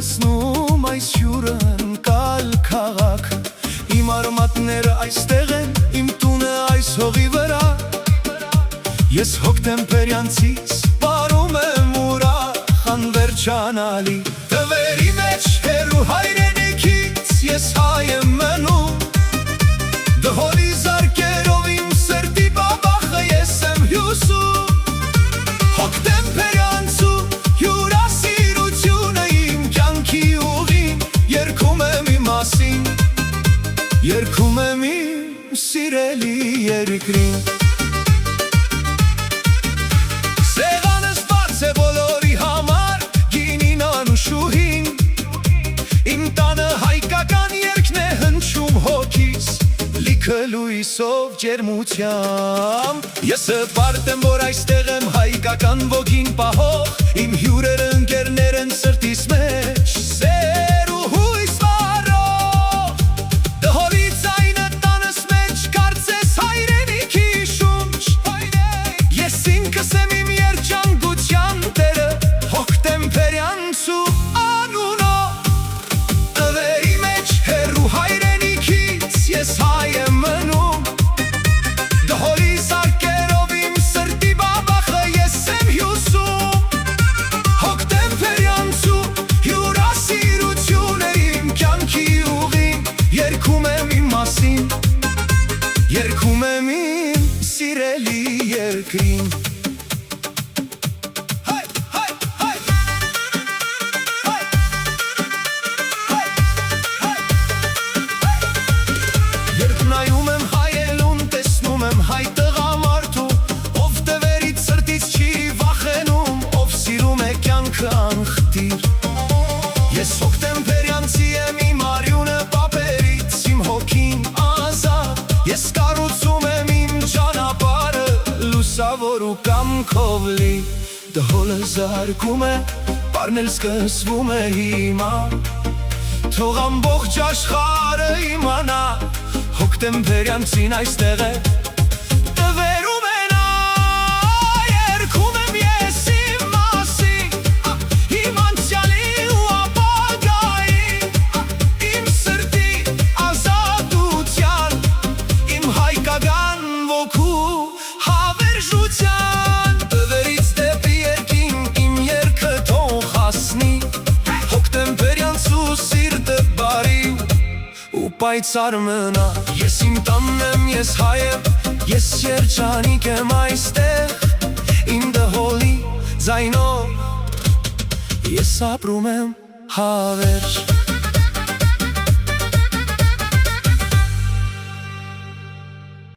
տեսնում այս հյուրն կալ քաղաքը Իմ արմատները այստեղ են, իմ տունը այս հողի վրա Ես հոկտեմպերյանցից պարում եմ ուրախ անվերջանալի Տվերի մեջ հեռու հայրենիքից ես հայ եմ մնում Դհոլի զարկերով իմ սրտի բաբախը ես եմ հյուսում Հոկտեմպերյանցու հյուրասիրությունը իմ կյանքի ուղին Երգում եմ իմ մասին Երգում եմ իմ սիրելի երկրին Սեղանս բաց է բոլորի համար Գինին անուշուհին Իմ տանը հայկական երգն է հնչում հոգիս Լիքը լույսով ջերմությամբ Ես հպարտ եմ, որ այստեղ եմ հայկական ոգին պահող Իմ հյուրերը ընկերներ են սրտիս մեջ Սեր ու հույս վառող Դհոլի ձայնը տանս մեջ կարծես հայրենիքի շունչ Ես ինքս եմ իմ երջանկության տերը Հոկտեմպերյանցու անունով Տվերի մեջ հեռու հայրենիքից ես հայ եմ մնում Դհոլի զարկերով իմ սրտի բաբախը ես եմ հյուսում Հոկտեմպերյանցու հյուրասիրությունը իմ կյանքի ուղին Երգում եմ իմ մասին Երգում եմ իմ սիրելի երկրին Երբ նայում եմ հայելուն, տեսնում եմ հայ տղամարդու Ով տվերից սրտից չի վախենում, ով սիրում է կյանքը անխտիր Ես հոկտեմպերյանցի եմ իմ արյունը պապերից, իմ հոգին ազատ Ես կառուցում եմ իմ ճանապարհը, լուսավոր ու կամքով լի Դհոլը զարկում է, պարն էլ սկսվում է հիմա Թող ամբողջ աշխարհը իմանա Հոկտեմպերյանցին այստեղ է Տվերում է նա Երգում եմ ես իմ մասին Իմ անցյալի ու ապագայի Իմ սրտի ազատության Իմ հայկական ոգու հավերժության Տվերից դեպի երկինք իմ երգը թող հասնի Հոկտեմպերյանցու սիրտը բարի ու պայծառ մնա Ես իմ տանն եմ, ես հայ եմ, ես երջանիկ եմ այստեղ Իմ դհոլի ձայնով ես ապրում եմ հավերժ